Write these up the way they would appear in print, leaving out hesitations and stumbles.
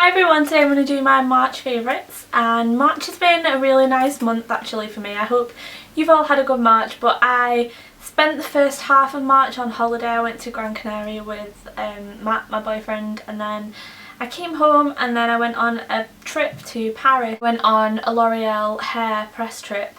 Hi everyone, today I'm going to do my March favourites, and March has been a really nice month actually for me. I hope you've all had a good March, but I spent the first half of March on holiday. I went to Gran Canaria with Matt, my boyfriend, and then I came home and then I went on a trip to Paris. Went on a L'Oreal hair press trip,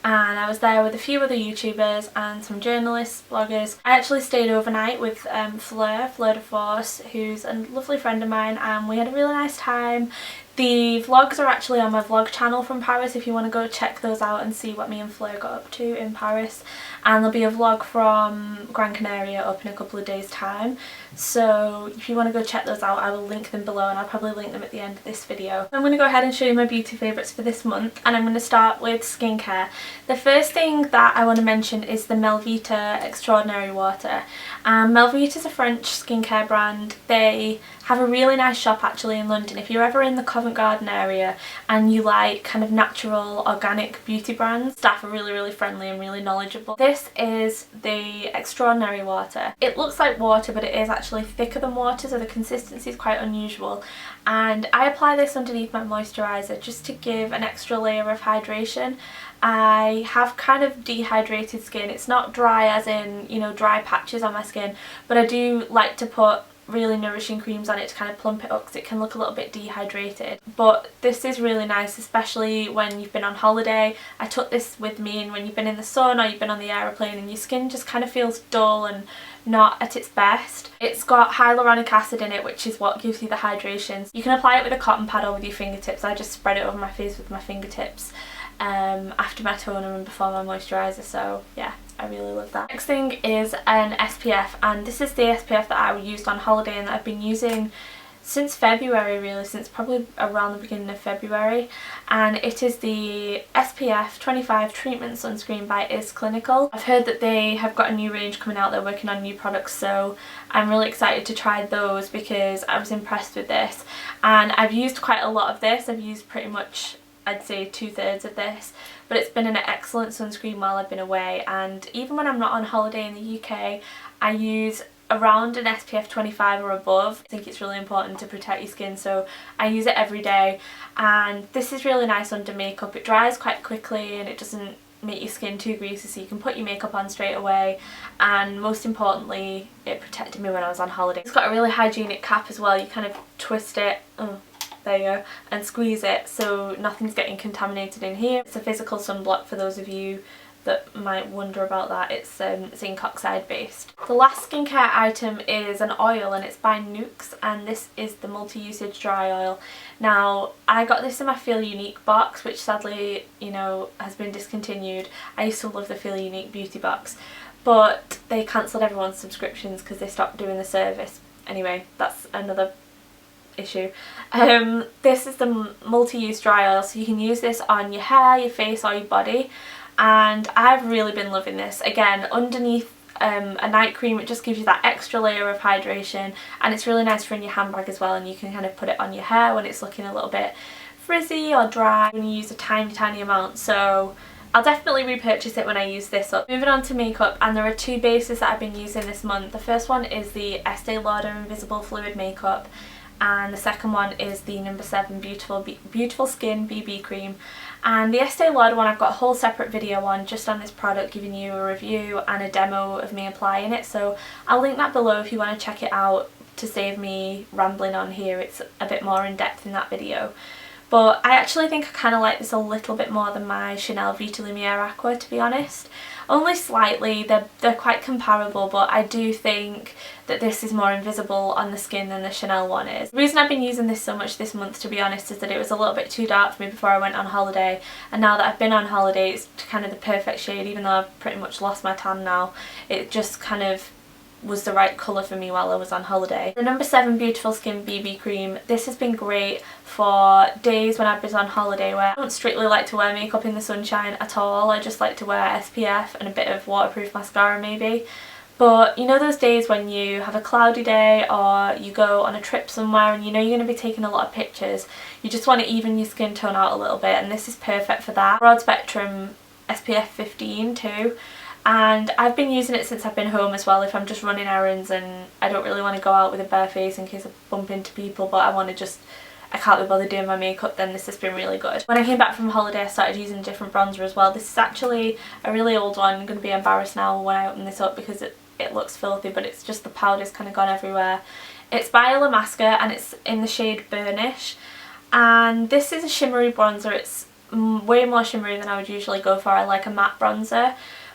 and I was there with a few other YouTubers and some journalists, bloggers. I actually stayed overnight with Fleur de Force, who's a lovely friend of mine, and we had a really nice time. The vlogs are actually on my vlog channel from Paris if you want to go check those out and see what me and Fleur got up to in Paris. And there'll be a vlog from Gran Canaria up in a couple of days time. So if you want to go check those out, I will link them below, and I'll probably link them at the end of this video. I'm going to go ahead and show you my beauty favourites for this month, and I'm going to start with skincare. The first thing that I want to mention is the Melvita Extraordinary Water. Melvita is a French skincare brand. They have a really nice shop actually in London. If you're ever in the Covent Garden area and you like kind of natural organic beauty brands, staff are really friendly and really knowledgeable. This is the Extraordinary Water. It looks like water, but it is actually thicker than water, so the consistency is quite unusual. And I apply this underneath my moisturiser just to give an extra layer of hydration. I have kind of dehydrated skin. It's not dry as in, you know, dry patches on my skin, but I do like to put really nourishing creams on it to kind of plump it up because it can look a little bit dehydrated. But this is really nice, especially when you've been on holiday. I took this with me, and when you've been in the sun or you've been on the aeroplane and your skin just kind of feels dull and not at its best. It's got hyaluronic acid in it, which is what gives you the hydration. You can apply it with a cotton pad or with your fingertips. I just spread it over my face with my fingertips after my toner and before my moisturiser, so yeah, I really love that. Next thing is an SPF, and this is the SPF that I used on holiday and that I've been using since February, really, since probably around the beginning of February, and it is the SPF 25 Treatment Sunscreen by Is Clinical. I've heard that they have got a new range coming out, they're working on new products, so I'm really excited to try those because I was impressed with this, and I've used quite a lot of this. I've used pretty much, I'd say 2/3 of this, but it's been an excellent sunscreen while I've been away, and even when I'm not on holiday in the UK, I use around an SPF 25 or above. I think it's really important to protect your skin, so I use it every day, and this is really nice under makeup. It dries quite quickly and it doesn't make your skin too greasy, so you can put your makeup on straight away, and most importantly, it protected me when I was on holiday. It's got a really hygienic cap as well. You kind of twist it, there you go, and squeeze it so nothing's getting contaminated in here. It's a physical sunblock for those of you that might wonder about that. It's zinc oxide based. The last skincare item is an oil, and it's by Nuxe, and this is the multi-usage dry oil. Now, I got this in my Feel Unique box, which sadly, you know, has been discontinued. I used to love the Feel Unique beauty box, but they cancelled everyone's subscriptions because they stopped doing the service. Anyway, that's another issue. This is the multi-use dry oil, so you can use this on your hair, your face or your body, and I've really been loving this. Again, underneath a night cream, it just gives you that extra layer of hydration, and it's really nice for in your handbag as well, and you can kind of put it on your hair when it's looking a little bit frizzy or dry when you use a tiny amount, so I'll definitely repurchase it when I use this up. Moving on to makeup, and there are two bases that I've been using this month. The first one is the Estee Lauder Invisible Fluid Makeup, and the second one is the N07 Beautiful Skin BB Cream. And the Estee Lauder one I've got a whole separate video on just on this product, giving you a review and a demo of me applying it, so I'll link that below if you want to check it out to save me rambling on here. It's a bit more in depth in that video. But I actually think I kind of like this a little bit more than my Chanel Vitalumiere Aqua, to be honest. Only slightly, they're quite comparable, but I do think that this is more invisible on the skin than the Chanel one is. The reason I've been using this so much this month, to be honest, is that it was a little bit too dark for me before I went on holiday, and now that I've been on holiday, it's kind of the perfect shade. Even though I've pretty much lost my tan now, it just kind of was the right colour for me while I was on holiday. The N07 Beautiful Skin BB Cream, this has been great for days when I've been on holiday where I don't strictly like to wear makeup in the sunshine at all. I just like to wear SPF and a bit of waterproof mascara maybe. But you know those days when you have a cloudy day or you go on a trip somewhere and you know you're going to be taking a lot of pictures, you just want to even your skin tone out a little bit, and this is perfect for that. Broad spectrum SPF 15 too. And I've been using it since I've been home as well, if I'm just running errands and I don't really want to go out with a bare face in case I bump into people, but I want to just I can't be bothered doing my makeup, then this has been really good. When I came back from holiday I started using a different bronzer as well. This is actually a really old one. I'm going to be embarrassed now when I open this up because it looks filthy, but it's just the powder's kind of gone everywhere. It's by Illamasqua and it's in the shade Burnish, and this is a shimmery bronzer. It's way more shimmery than I would usually go for. I like a matte bronzer,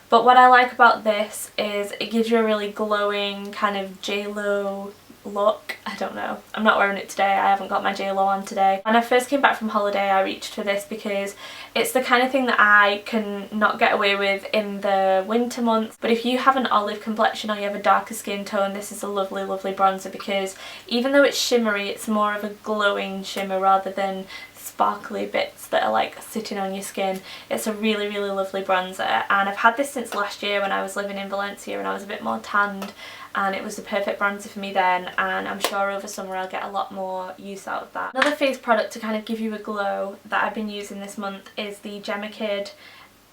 but what I like about this is it gives you a really glowing kind of J-Lo look. I don't know, I'm not wearing it today, I haven't got my J-Lo on today. When I first came back from holiday I reached for this because it's the kind of thing that I can not get away with in the winter months, but if you have an olive complexion or you have a darker skin tone, this is a lovely bronzer, because even though it's shimmery, it's more of a glowing shimmer rather than sparkly bits that are like sitting on your skin. It's a really lovely bronzer, and I've had this since last year when I was living in Valencia and I was a bit more tanned, and it was the perfect bronzer for me then, and I'm sure over summer I'll get a lot more use out of that. Another face product to kind of give you a glow that I've been using this month is the Gemma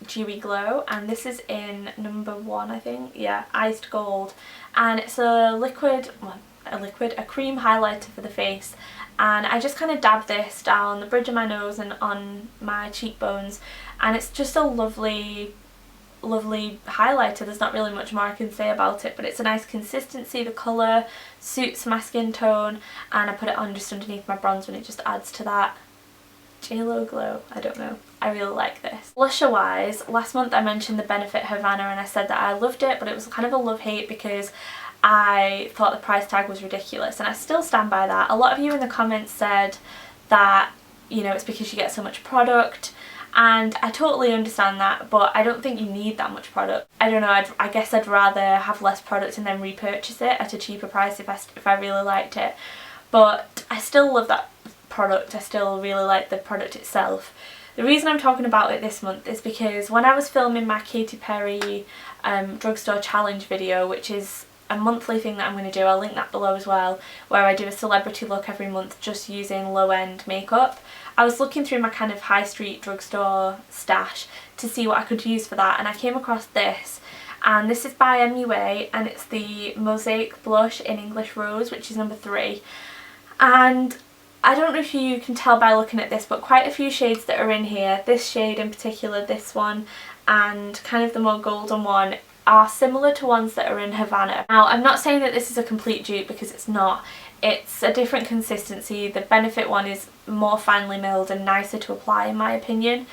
Dewy Glow, and this is in number 1 I think, yeah, Iced Gold, and it's a cream highlighter for the face, and I just kind of dab this down the bridge of my nose and on my cheekbones, and it's just a lovely highlighter. There's not really much more I can say about it, but it's a nice consistency, the colour suits my skin tone, and I put it on just underneath my bronzer and it just adds to that J-Lo glow. I don't know, I really like this. Blusher wise, last month I mentioned the Benefit Havana and I said that I loved it, but it was kind of a love-hate because I thought the price tag was ridiculous, and I still stand by that. A lot of you in the comments said that, you know, it's because you get so much product, and I totally understand that, but I don't think you need that much product. I don't know, I guess I'd rather have less product and then repurchase it at a cheaper price if I really liked it. But I still love that product, I still really like the product itself. The reason I'm talking about it this month is because when I was filming my Katy Perry drugstore challenge video, which is a monthly thing that I'm going to do, I'll link that below as well, where I do a celebrity look every month just using low-end makeup. I was looking through my kind of high street drugstore stash to see what I could use for that, and I came across this, and this is by MUA, and it's the Mosaic blush in English Rose, which is number 3, and I don't know if you can tell by looking at this, but quite a few shades that are in here, this shade in particular, this one, and kind of the more golden one, are similar to ones that are in Havana. Now, I'm not saying that this is a complete dupe because it's not. It's a different consistency. The Benefit one is more finely milled and nicer to apply in my opinion,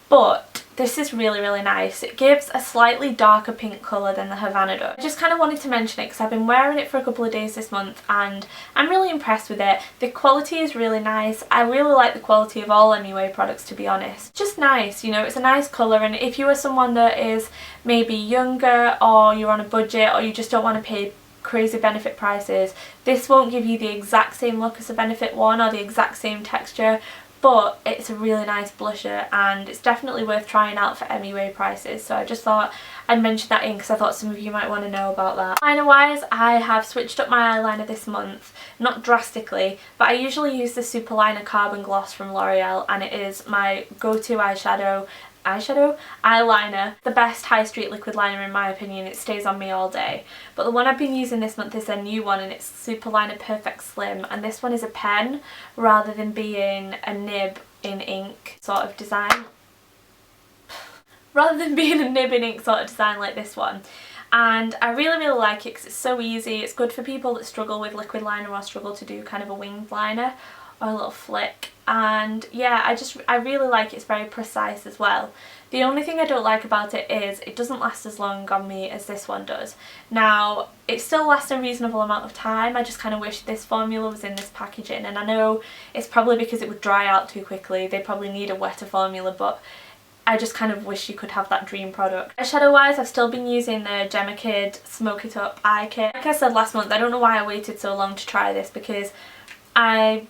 but this is really nice. It gives a slightly darker pink colour than the Havana does. I just kind of wanted to mention it because I've been wearing it for a couple of days this month and I'm really impressed with it. The quality is really nice. I really like the quality of all MUA products, to be honest. Just nice, you know, it's a nice colour, and if you are someone that is maybe younger or you're on a budget or you just don't want to pay crazy Benefit prices, this won't give you the exact same look as a Benefit one or the exact same texture, but it's a really nice blusher and it's definitely worth trying out for MUA prices, so I just thought I'd mention that in because I thought some of you might want to know about that. Eyeliner wise, I have switched up my eyeliner this month, not drastically, but I usually use the Superliner Carbon Gloss from L'Oreal, and it is my go-to eyeliner, the best high street liquid liner in my opinion. It stays on me all day, but the one I've been using this month is a new one, and it's Superliner Perfect Slim, and this one is a pen rather than being a nib in ink sort of design, like this one. And I really like it because it's so easy. It's good for people that struggle with liquid liner or struggle to do kind of a winged liner or a little flick, and yeah, I really like it. It's very precise as well. The only thing I don't like about it is it doesn't last as long on me as this one does. Now, it still lasts a reasonable amount of time. I just kind of wish this formula was in this packaging, and I know it's probably because it would dry out too quickly. They probably need a wetter formula, but I just kind of wish you could have that dream product. Eyeshadow wise, I've still been using the Gemma Smoke It Up Eye Kit. Like I said last month, I don't know why I waited so long to try this, because I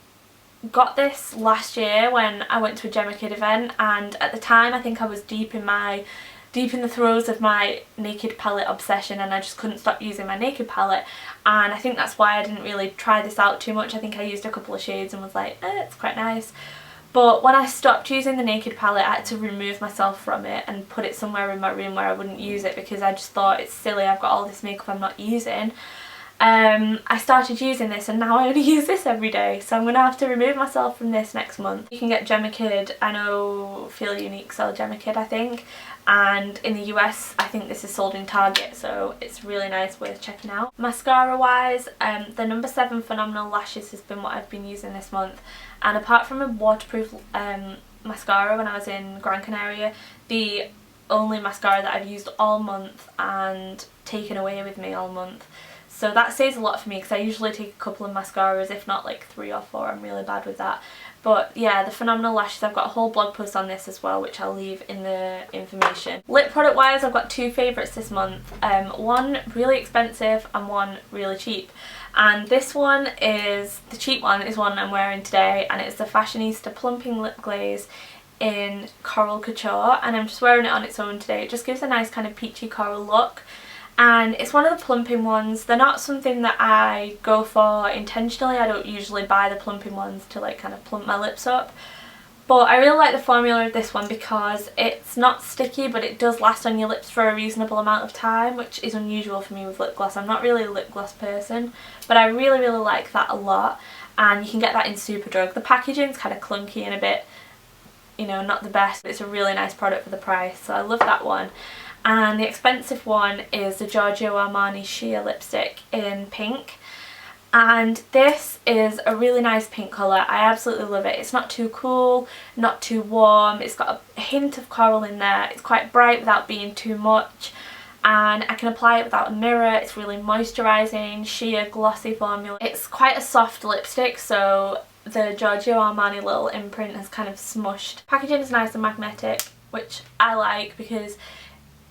got this last year when I went to a Gemma event, and at the time I think I was deep in the throes of my naked palette obsession, and I just couldn't stop using my naked palette, and I think that's why I didn't really try this out too much. I think I used a couple of shades and was like, it's quite nice. But when I stopped using the naked palette, I had to remove myself from it and put it somewhere in my room where I wouldn't use it, because I just thought it's silly, I've got all this makeup I'm not using. I started using this and now I only use this every day, so I'm going to have to remove myself from this next month. You can get Gemma Kid, I know Feel Unique sell Gemma Kid I think, and in the US I think this is sold in Target, so it's really nice, worth checking out. Mascara wise, the No. 7 Phenomenal Lashes has been what I've been using this month, and apart from a waterproof mascara when I was in Gran Canaria, the only mascara that I've used all month and taken away with me all month. So that says a lot for me because I usually take a couple of mascaras, if not like 3 or 4. I'm really bad with that. But yeah, the Phenomenal Lashes, I've got a whole blog post on this as well, which I'll leave in the information. Lip product wise, I've got 2 favourites this month. One really expensive and one really cheap. And this one is, the cheap one is one I'm wearing today, and it's the Fashionista Plumping Lip Glaze in Coral Couture, and I'm just wearing it on its own today. It just gives a nice kind of peachy coral look. And it's one of the plumping ones. They're not something that I go for intentionally. I don't usually buy the plumping ones to like kind of plump my lips up. But I really like the formula of this one because it's not sticky, but it does last on your lips for a reasonable amount of time, which is unusual for me with lip gloss. I'm not really a lip gloss person, but I really like that a lot. And you can get that in Superdrug. The packaging's kind of clunky and a bit, you know, not the best, but it's a really nice product for the price, so I love that one. And the expensive one is the Giorgio Armani Sheer Lipstick in pink, and this is a really nice pink colour. I absolutely love it. It's not too cool, not too warm, it's got a hint of coral in there, it's quite bright without being too much, and I can apply it without a mirror. It's really moisturising, sheer, glossy formula. It's quite a soft lipstick, so the Giorgio Armani little imprint has kind of smushed. Packaging is nice and magnetic, which I like because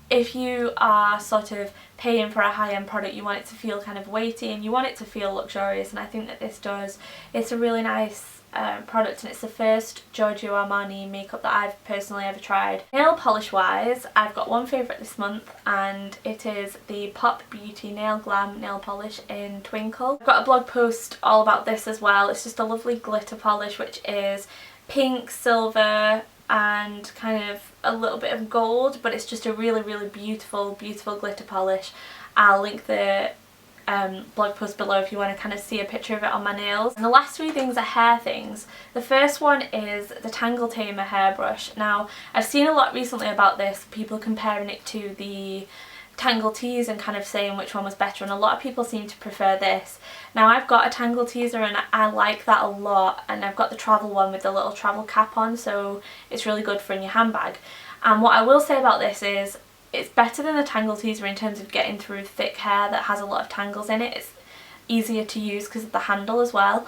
if you are sort of paying for a high-end product, you want it to feel kind of weighty and you want it to feel luxurious, and I think that this does. It's a really nice product, and it's the first Giorgio Armani makeup that I've personally ever tried. Nail polish wise, I've got one favourite this month, and it is the Pop Beauty Nail Glam nail polish in Twinkle. I've got a blog post all about this as well. It's just a lovely glitter polish which is pink, silver and kind of a little bit of gold, but it's just a really beautiful glitter polish. I'll link the blog post below if you want to kind of see a picture of it on my nails. And the last 3 things are hair things. The first one is the Tangle Tamer hairbrush. Now I've seen a lot recently about this, people comparing it to the Tangle Tease and kind of saying which one was better, and a lot of people seem to prefer this. Now I've got a Tangle Teaser and I like that a lot, and I've got the travel one with the little travel cap on, so it's really good for in your handbag. And what I will say about this is it's better than the Tangle Teaser in terms of getting through thick hair that has a lot of tangles in it. It's easier to use because of the handle as well,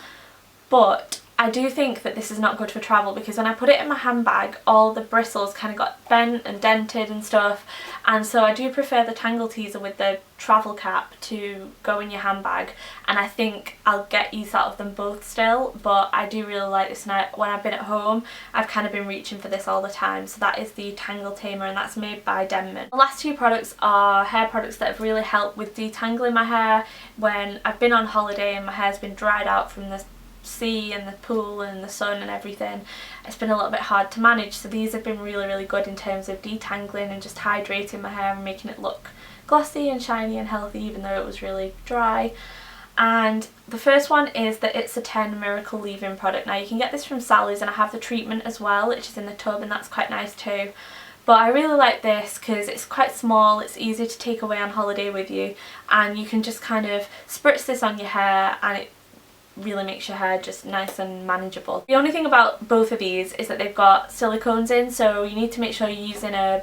but I do think that this is not good for travel because when I put it in my handbag, all the bristles kind of got bent and dented and stuff, and so I do prefer the Tangle Teaser with the travel cap to go in your handbag, and I think I'll get use out of them both still, but I do really like this, and when I've been at home I've kind of been reaching for this all the time. So that is the Tangle Tamer, and that's made by Denman. The last 2 products are hair products that have really helped with detangling my hair when I've been on holiday and my hair's been dried out from the sea and the pool and the sun and everything. It's been a little bit hard to manage, so these have been really good in terms of detangling and just hydrating my hair and making it look glossy and shiny and healthy even though it was really dry. And the first one is the It's a 10 Miracle Leave-In product. Now you can get this from Sally's, and I have the treatment as well, which is in the tub, and that's quite nice too. But I really like this because it's quite small, it's easy to take away on holiday with you, and you can just kind of spritz this on your hair and it really makes your hair just nice and manageable. The only thing about both of these is that they've got silicones in, so you need to make sure you're using a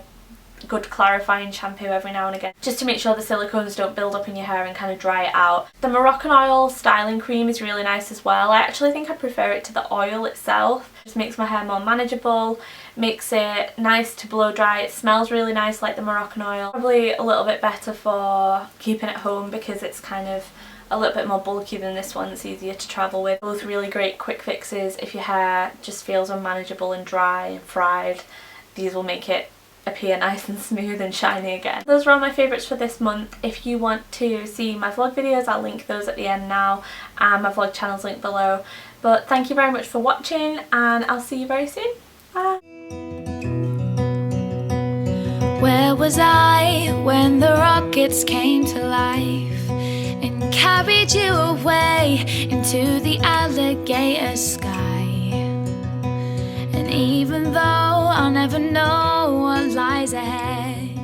good clarifying shampoo every now and again just to make sure the silicones don't build up in your hair and kind of dry it out. The Morrocanoil styling cream is really nice as well. I actually think I prefer it to the oil itself. It just makes my hair more manageable, makes it nice to blow dry. It smells really nice like the Morrocanoil. Probably a little bit better for keeping at home because it's kind of a little bit more bulky than this one. It's easier to travel with. Both really great quick fixes if your hair just feels unmanageable and dry and fried. These will make it appear nice and smooth and shiny again. Those are all my favourites for this month. If you want to see my vlog videos, I'll link those at the end now, and my vlog channel's linked below. But thank you very much for watching, and I'll see you very soon. Bye! Where was I when the rockets came to life? carried you away into the alligator sky. And even though I'll never know what lies ahead,